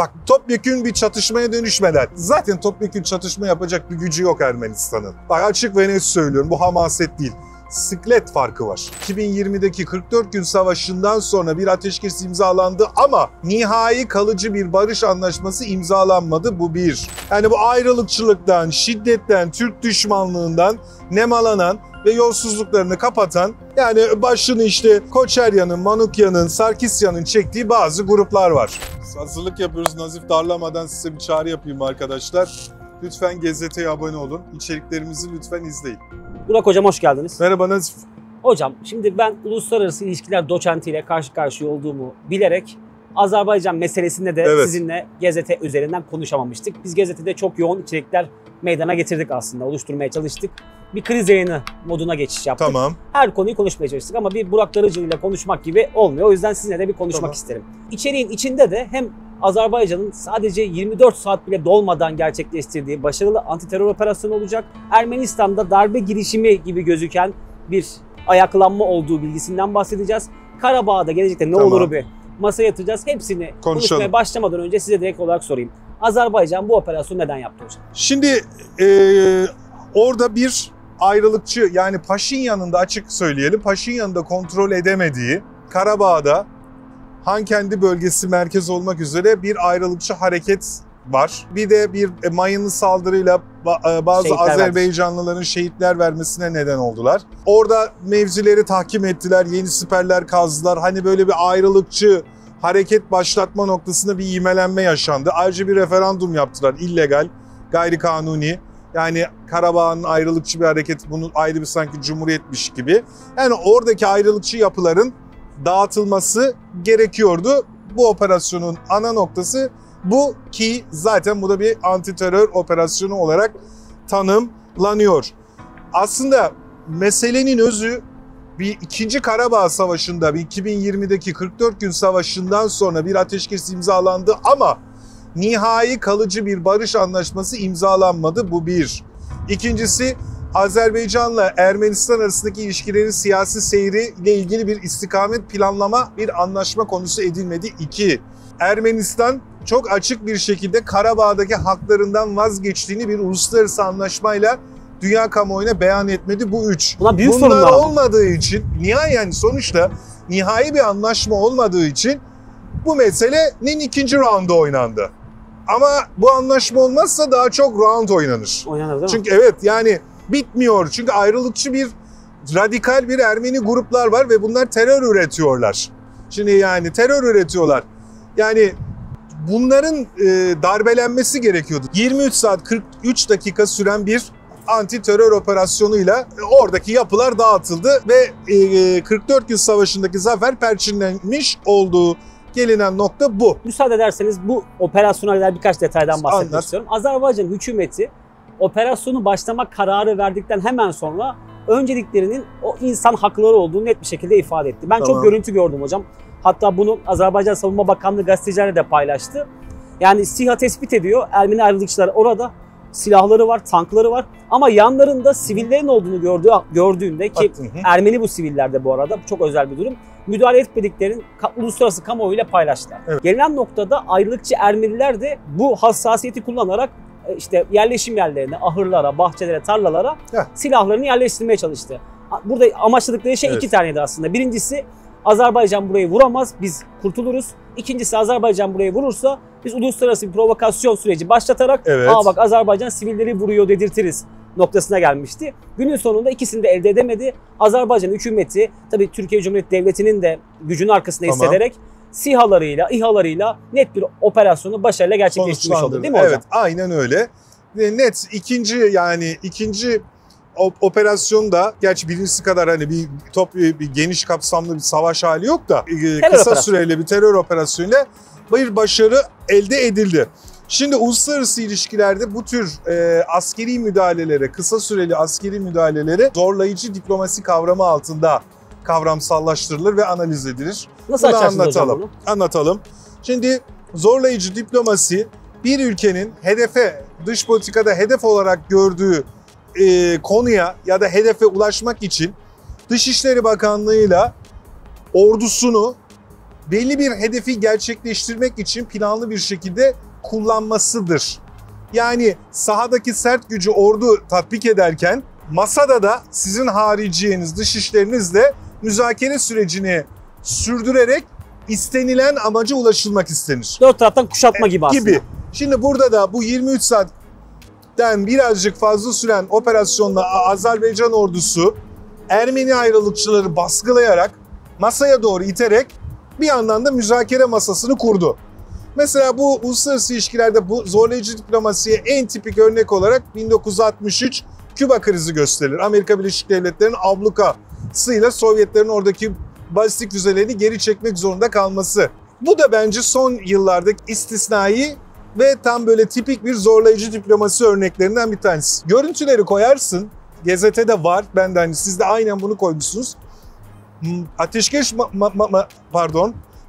Bak, topyekün bir çatışmaya dönüşmeden, zaten topyekün çatışma yapacak bir gücü yok Ermenistan'ın. Bak, açık ve net söylüyorum, bu hamaset değil. Siklet farkı var. 2020'deki 44 gün savaşından sonra bir ateşkes imzalandı ama nihai kalıcı bir barış anlaşması imzalanmadı. Bu bir. Yani bu ayrılıkçılıktan, şiddetten, Türk düşmanlığından nemalanan ve yolsuzluklarını kapatan, yani başını işte Koçerya'nın, Manukya'nın, Sarkisyan'ın çektiği bazı gruplar var. Hazırlık yapıyoruz. Nazif darlamadan size bir çağrı yapayım arkadaşlar. Lütfen GZT'ye abone olun. İçeriklerimizi lütfen izleyin. Burak Hocam hoş geldiniz. Merhaba Nazif. Hocam şimdi ben uluslararası ilişkiler doçentiyle karşı karşıya olduğumu bilerek Azerbaycan meselesinde de sizinle GZT üzerinden konuşamamıştık. Biz GZT'de çok yoğun içerikler meydana getirdik aslında, oluşturmaya çalıştık. Bir kriz yayını moduna geçiş yaptık. Tamam. Her konuyu konuşmaya çalıştık ama bir Burak Darıcı ile konuşmak gibi olmuyor. O yüzden sizinle de bir konuşmak isterim. İçeriğin içinde de hem Azerbaycan'ın sadece 24 saat bile dolmadan gerçekleştirdiği başarılı antiterör operasyonu olacak. Ermenistan'da darbe girişimi gibi gözüken bir ayaklanma olduğu bilgisinden bahsedeceğiz. Karabağ'da gelecekte ne olur bir masaya yatıracağız. Hepsini konuşmaya başlamadan önce size direkt olarak sorayım. Azerbaycan bu operasyonu neden yaptı hocam? Şimdi orada bir ayrılıkçı, yani Paşinyan'ın da, açık söyleyelim, Paşinyan'ın da kontrol edemediği Karabağ'da Hankendi bölgesi merkez olmak üzere bir ayrılıkçı hareket var. Bir de bir mayınlı saldırıyla bazı şehitler Azerbaycanlıların şehitler vermesine neden oldular. Orada mevzileri tahkim ettiler, yeni siperler kazdılar. Hani böyle bir ayrılıkçı hareket başlatma noktasında bir ivmelenme yaşandı. Ayrıca bir referandum yaptılar, illegal, gayri kanuni. Yani Karabağ'ın ayrılıkçı bir hareket, bunu ayrı bir sanki cumhuriyetmiş gibi. Yani oradaki ayrılıkçı yapıların dağıtılması gerekiyordu. Bu operasyonun ana noktası bu, ki zaten bu da bir antiterör operasyonu olarak tanımlanıyor. Aslında meselenin özü bir 2. Karabağ Savaşı'nda, bir 2020'deki 44 gün savaşından sonra bir ateşkes imzalandı ama nihai kalıcı bir barış anlaşması imzalanmadı. Bu bir. İkincisi, Azerbaycan'la Ermenistan arasındaki ilişkilerin siyasi seyri ile ilgili bir istikamet planlama, bir anlaşma konusu edilmedi. 2. Ermenistan çok açık bir şekilde Karabağ'daki haklarından vazgeçtiğini bir uluslararası anlaşmayla dünya kamuoyuna beyan etmedi. Bu 3. Bunlar olmadığı için, yani sonuçta nihai bir anlaşma olmadığı için bu meselenin 2. roundu oynandı. Ama bu anlaşma olmazsa daha çok round oynanır. Oynanır değil mi? Çünkü evet, yani bitmiyor. Çünkü ayrılıkçı bir, radikal bir Ermeni gruplar var ve bunlar terör üretiyorlar. Şimdi yani terör üretiyorlar. Yani bunların darbelenmesi gerekiyordu. 23 saat 43 dakika süren bir anti terör operasyonuyla oradaki yapılar dağıtıldı ve 44 gün savaşındaki zafer perçinlenmiş olduğu gelinen nokta bu. Müsaade ederseniz bu operasyona kadar birkaç detaydan bahsetmek istiyorum. Azerbaycan hükümeti operasyonu başlama kararı verdikten hemen sonra önceliklerinin o insan hakları olduğunu net bir şekilde ifade etti. Ben çok görüntü gördüm hocam. Hatta bunu Azerbaycan Savunma Bakanlığı gazetecilerle de paylaştı. Yani SİHA tespit ediyor. Ermeni ayrılıkçılar orada. Silahları var, tankları var. Ama yanlarında sivillerin olduğunu gördüğünde, ki Ermeni bu sivillerde bu arada, çok özel bir durum, müdahale etmediklerini uluslararası kamuoyuyla paylaştılar. Evet. Gelinen noktada ayrılıkçı Ermeniler de bu hassasiyeti kullanarak işte yerleşim yerlerine, ahırlara, bahçelere, tarlalara silahlarını yerleştirmeye çalıştı. Burada amaçladıkları şey iki taneydi aslında. Birincisi, Azerbaycan burayı vuramaz, biz kurtuluruz. İkincisi, Azerbaycan burayı vurursa biz uluslararası bir provokasyon süreci başlatarak bak Azerbaycan sivilleri vuruyor dedirtiriz noktasına gelmişti. Günün sonunda ikisini de elde edemedi. Azerbaycan hükümeti, tabii Türkiye Cumhuriyeti Devleti'nin de gücünü arkasında hissederek SİHA'larıyla, İHA'larıyla net bir operasyonu başarıyla gerçekleştirmiş oldu, değil mi hocam? Evet, aynen öyle. Net ikinci operasyonda, gerçi birincisi kadar hani bir geniş kapsamlı bir savaş hali yok da kısa süreli bir terör operasyonuyla bir başarı elde edildi. Şimdi uluslararası ilişkilerde bu tür askeri müdahalelere, kısa süreli askeri müdahalelere zorlayıcı diplomasi kavramı altında kavramsallaştırılır ve analiz edilir. Nasıl açarsınız hocam bunu? Anlatalım. Şimdi zorlayıcı diplomasi, bir ülkenin dış politikada hedef olarak gördüğü konuya ya da hedefe ulaşmak için Dışişleri Bakanlığı'yla ordusunu belli bir hedefi gerçekleştirmek için planlı bir şekilde kullanmasıdır. Yani sahadaki sert gücü ordu tatbik ederken masada da sizin hariciyeniz, dış işlerinizle müzakere sürecini sürdürerek istenilen amaca ulaşılmak istenir. Dört taraftan kuşatma gibi aslında. Gibi. Şimdi burada da bu 23 saatten birazcık fazla süren operasyonla Azerbaycan ordusu Ermeni ayrılıkçıları baskılayarak masaya doğru iterek bir yandan da müzakere masasını kurdu. Mesela bu uluslararası ilişkilerde bu zorlayıcı diplomasiye en tipik örnek olarak 1963 Küba krizi gösterilir. Amerika Birleşik Devletleri'nin ablukasıyla Sovyetlerin oradaki balistik füzelerini geri çekmek zorunda kalması. Bu da bence son yıllardaki istisnai ve tam böyle tipik bir zorlayıcı diplomasi örneklerinden bir tanesi. Görüntüleri koyarsın. Gazetede var. Ben de hani siz de aynen bunu koymuşsunuz.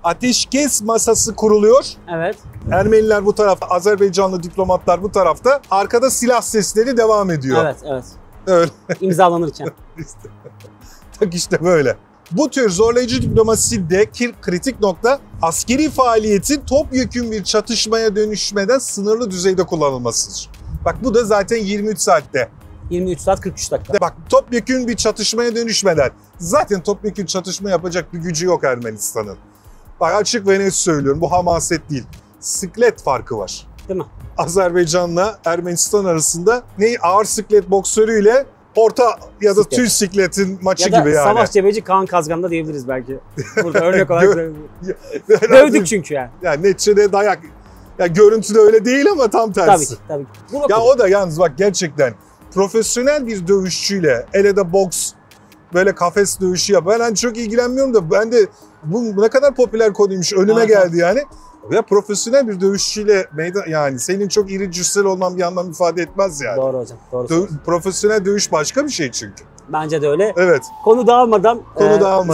Ateşkes masası kuruluyor. Evet. Ermeniler bu tarafta, Azerbaycanlı diplomatlar bu tarafta. Arkada silah sesleri devam ediyor. Evet, evet. Öyle. İmzalanırken. Tak işte böyle. Bu tür zorlayıcı diplomasideki kritik nokta askeri faaliyetin topyekün bir çatışmaya dönüşmeden sınırlı düzeyde kullanılmasıdır. Bak bu da zaten 23 saatte. 23 saat 43 dakika. Bak topyekün bir çatışmaya dönüşmeden. Zaten topyekün çatışma yapacak bir gücü yok Ermenistan'ın. Bak açık ve net söylüyorum, bu hamaset değil. Siklet farkı var. Değil mi? Azerbaycan'la Ermenistan arasında ağır siklet boksörüyle orta ya da tüy sikletin maçı ya da gibi yani. Savaş Cebeci Kaan Kazgan'da diyebiliriz belki. Burada örnek olarak dövdük çünkü yani. Yani neticede dayak. Ya görüntüde öyle değil ama tam tersi. Tabii ki. Ya o da yalnız bak gerçekten profesyonel bir dövüşçüyle ele de boks böyle kafes dövüşü yap. Ben hani çok ilgilenmiyorum da ben de bu ne kadar popüler konuymuş önüme geldi yani. Ya profesyonel bir dövüşçüyle meydan yani senin çok iri cüssel olman bir anlam ifade etmez yani. Doğru hocam. Doğru. Profesyonel dövüş başka bir şey çünkü. Bence de öyle. Evet. Konu dağılmadan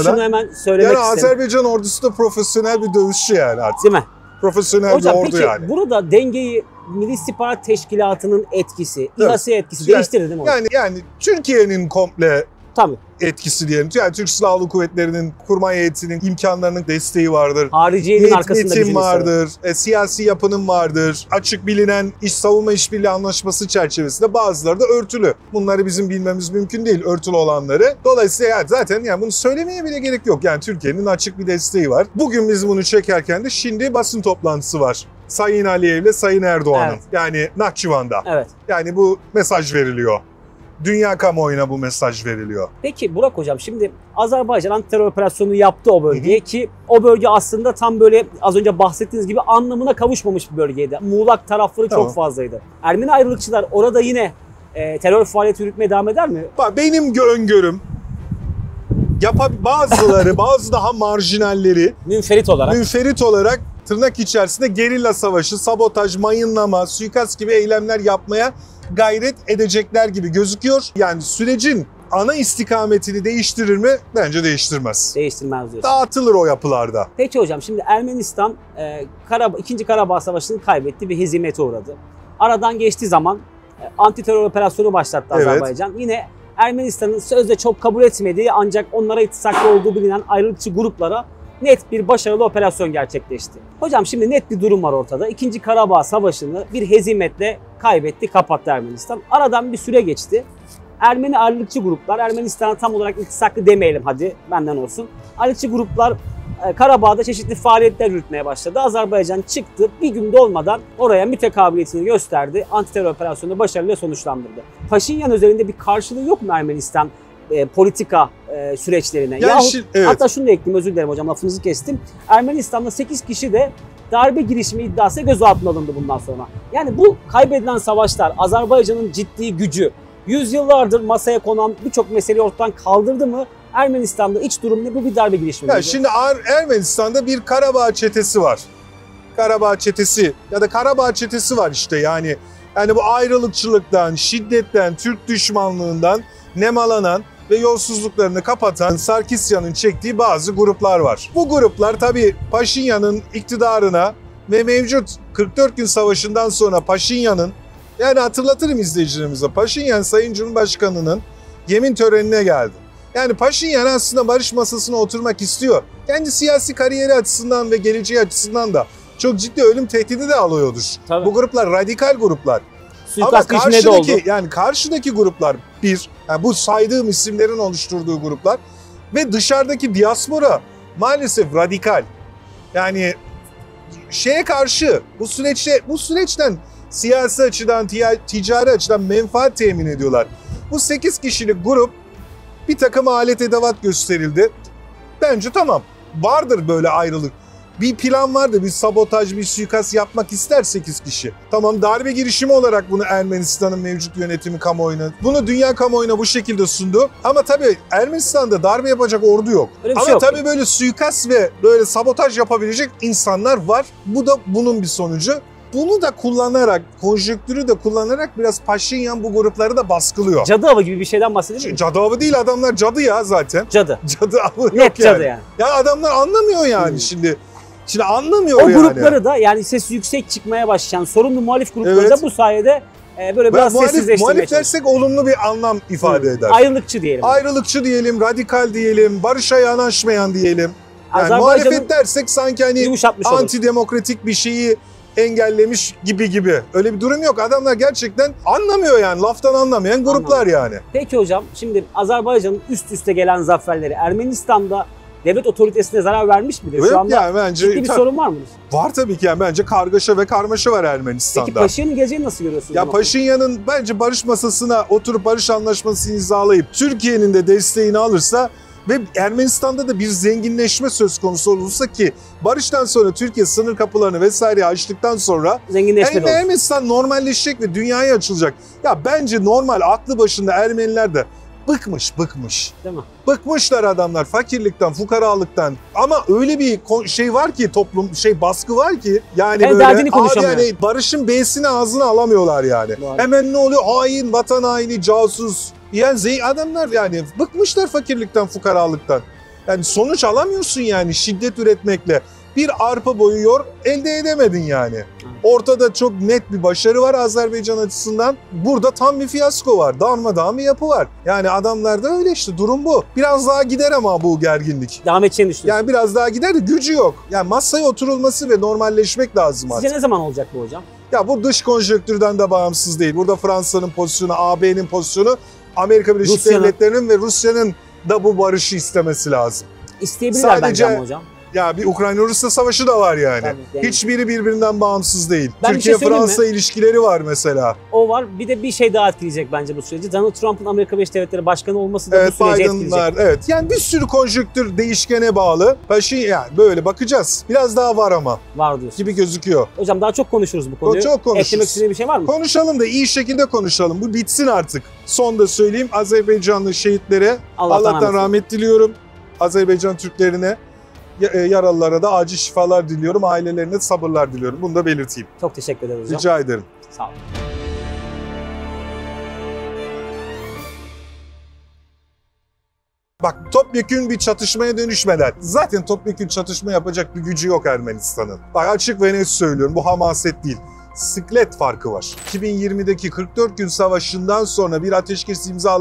şunu hemen söylemek yani isterim. Azerbaycan ordusu da profesyonel bir dövüşçü yani artık. Değil mi? Profesyonel hocam, bir ordu peki, yani. Burada dengeyi Milli İstihbarat Teşkilatı'nın etkisi, İHA'sı etkisi değiştirir değil mi hocam? Yani Türkiye'nin komple tabii etkisi diyelim. Yani Türk Silahlı Kuvvetleri'nin, kurmay heyetinin imkanlarının desteği vardır. Hariciyenin arkasında gücünün vardır. Siyasi yapının vardır. Açık bilinen savunma işbirliği anlaşması çerçevesinde bazıları da örtülü. Bunları bizim bilmemiz mümkün değil, örtülü olanları. Dolayısıyla yani zaten yani bunu söylemeye bile gerek yok. Yani Türkiye'nin açık bir desteği var. Bugün biz bunu çekerken de şimdi basın toplantısı var. Sayın Aliyev ile Sayın Erdoğan'ın. Evet. Yani Nahçıvan'da. Evet. Yani bu mesaj veriliyor. Dünya kamuoyuna bu mesaj veriliyor. Peki Burak hocam, şimdi Azerbaycan antiterör operasyonu yaptı o bölgeye ki o bölge aslında tam böyle az önce bahsettiğiniz gibi anlamına kavuşmamış bir bölgeydi. Muğlak tarafları çok fazlaydı. Ermeni ayrılıkçılar orada yine terör faaliyeti yürütmeye devam eder mi? Benim öngörüm bazı daha marjinalleri münferit olarak tırnak içerisinde gerilla savaşı, sabotaj, mayınlama, suikast gibi eylemler yapmaya gayret edecekler gibi gözüküyor. Yani sürecin ana istikametini değiştirir mi? Bence değiştirmez. Değiştirmez diyorsun. Dağıtılır o yapılarda. Peki hocam, şimdi Ermenistan 2. Karabağ Savaşı'nı kaybetti, bir hezimete uğradı. Aradan geçtiği zaman antiterör operasyonu başlattı Azerbaycan. Evet. Yine Ermenistan'ın sözde çok kabul etmediği ancak onlara ittifaklı olduğu bilinen ayrılıkçı gruplara net bir başarılı operasyon gerçekleşti. Hocam şimdi net bir durum var ortada. 2. Karabağ Savaşı'nı bir hezimetle kaybetti, kapattı Ermenistan. Aradan bir süre geçti. Ermeni ayrılıkçı gruplar, Ermenistan'a tam olarak iltisaklı demeyelim hadi, benden olsun. Ayrılıkçı gruplar Karabağ'da çeşitli faaliyetler yürütmeye başladı. Azerbaycan çıktı, bir gün dolmadan oraya mütekabiliyetini gösterdi. Antiterör operasyonu başarıyla sonuçlandırdı. Paşinyan üzerinde bir karşılığı yok mu Ermenistan politika süreçlerine? Evet. Hatta şunu da ekleyeyim, özür dilerim hocam, lafınızı kestim. Ermenistan'da 8 kişi de darbe girişimi iddiası gözaltına alındı bundan sonra. Yani bu kaybedilen savaşlar Azerbaycan'ın ciddi gücü, yüzyıllardır masaya konan birçok meseleyi ortadan kaldırdı mı? Ermenistan'da iç durum ne? Bu bir darbe girişimi miydi? Şimdi Ermenistan'da bir Karabağ çetesi var. Karabağ çetesi ya da Karabağ çetesi var işte yani bu ayrılıkçılıktan, şiddetten, Türk düşmanlığından nemalanan ve yolsuzluklarını kapatan Sarkisyan'ın çektiği bazı gruplar var. Bu gruplar tabii Paşinyan'ın iktidarına ve mevcut 44 gün savaşından sonra Paşinyan'ın, yani hatırlatırım izleyicilerimize, Paşinyan Sayın Cumhurbaşkanı'nın yemin törenine geldi. Yani Paşinyan aslında barış masasına oturmak istiyor. kendi siyasi kariyeri açısından ve geleceği açısından da çok ciddi ölüm tehdidi de alıyordur. Tabii. Bu gruplar radikal gruplar. Suikast Ama girişimleri de oldu. karşıdaki gruplar yani bu saydığım isimlerin oluşturduğu gruplar ve dışarıdaki diaspora maalesef radikal. Yani şeye karşı bu süreçten siyasi açıdan, ticari açıdan menfaat temin ediyorlar. Bu 8 kişilik grup bir takım alet edevat gösterildi. Bence tamam. Vardır böyle ayrılık. Bir plan vardı, bir sabotaj, bir suikast yapmak ister 8 kişi. Tamam, darbe girişimi olarak bunu Ermenistan'ın mevcut yönetimi kamuoyuna, bunu dünya kamuoyuna bu şekilde sundu. Ama tabii Ermenistan'da darbe yapacak ordu yok. Ama tabii böyle suikast ve böyle sabotaj yapabilecek insanlar var. Bu da bunun bir sonucu. Bunu da kullanarak, konjonktürü de kullanarak biraz Paşinyan bu grupları da baskılıyor. Cadı avı gibi bir şeyden bahsediyor muyum? Cadı avı değil, adamlar cadı ya zaten. Cadı. Cadı avı yok Net yani. cadı yani. Ya adamlar anlamıyor yani şimdi. Şimdi anlamıyor o yani. O grupları da yani sesi yüksek çıkmaya başlayan sorunlu muhalif grupları Evet. da bu sayede böyle biraz sessizleştirmeye muhalif dersek olumlu bir anlam ifade eder. Ayrılıkçı diyelim. Ayrılıkçı diyelim, radikal diyelim, barışa yanaşmayan diyelim. Yani muhalefet dersek sanki hani antidemokratik bir şeyi engellemiş gibi. Öyle bir durum yok. Adamlar gerçekten anlamıyor yani. Laftan anlamayan gruplar yani. Peki hocam, şimdi Azerbaycan'ın üst üste gelen zaferleri Ermenistan'da devlet otoritesine zarar vermiş midir? Evet, şu anda yani bence, ciddi bir sorun var mıdır? Var tabii ki. Yani bence kargaşa ve karmaşa var Ermenistan'da. Peki Paşinyan'ın geleceğini nasıl görüyorsunuz? Ya Paşinyan'ın bence barış masasına oturup barış anlaşmasını imzalayıp Türkiye'nin de desteğini alırsa ve Ermenistan'da da bir zenginleşme söz konusu olursa ki barıştan sonra Türkiye sınır kapılarını vesaire açtıktan sonra Ermenistan normalleşecek ve dünyaya açılacak. Ya bence normal aklı başında Ermeniler de bıkmış. Değil mi? Bıkmışlar adamlar fakirlikten, fukaralıktan. Ama öyle bir şey var ki baskı var ki yani böyle derdini konuşamıyor. Yani barışın B'sini ağzına alamıyorlar yani. Doğru. Hemen ne oluyor? Hain, vatan haini, casus. Yani adamlar yani bıkmışlar fakirlikten, fukaralıktan. Yani sonuç alamıyorsun yani şiddet üretmekle. Bir arpa boyu elde edemedin yani. Ortada çok net bir başarı var Azerbaycan açısından. Burada tam bir fiyasko var. Darmadağın bir yapı var. Yani adamlarda öyle işte, durum bu. Biraz daha gider ama bu gerginlik. Devam edeceğini düşünüyorsun. Yani biraz daha gider de gücü yok. Yani masaya oturulması ve normalleşmek lazım artık. Sizce ne zaman olacak bu hocam? Ya bu dış konjonktürden de bağımsız değil. Burada Fransa'nın pozisyonu, AB'nin pozisyonu, Amerika Birleşik Devletleri'nin ve Rusya'nın da bu barışı istemesi lazım. İsteyebilirler bence ama hocam. Ya bir Ukrayna-Rusya savaşı da var yani. Tabii. Hiçbiri birbirinden bağımsız değil. Ben Türkiye-Fransa ilişkileri var mesela. O var. Bir de bir şey daha etkileyecek bence bu süreci. Donald Trump'ın Amerika Birleşik Devletleri Başkanı olması da bu süreci etkileyecek. Evet. Yani bir sürü konjonktür değişkene bağlı. Yani böyle bakacağız. Biraz daha var ama. Var diyorsun. Gibi gözüküyor. Hocam daha çok konuşuruz bu konuyu. Çok konuşuruz. Eklemek istediğin bir şey var mı? Konuşalım da iyi şekilde konuşalım. Bu bitsin artık. Son da söyleyeyim. Azerbaycanlı şehitlere Allah'tan rahmet diliyorum. Azerbaycan Türklerine, yaralılara da acil şifalar diliyorum. Ailelerine sabırlar diliyorum. Bunu da belirteyim. Çok teşekkür ederim hocam. Rica ederim. Sağ olun. Bak, topyekün bir çatışmaya dönüşmeden, zaten topyekün çatışma yapacak bir gücü yok Ermenistan'ın. Bak, açık ve net söylüyorum, bu hamaset değil. Sıklet farkı var. 2020'deki 44 gün savaşından sonra bir ateşkes imzalanan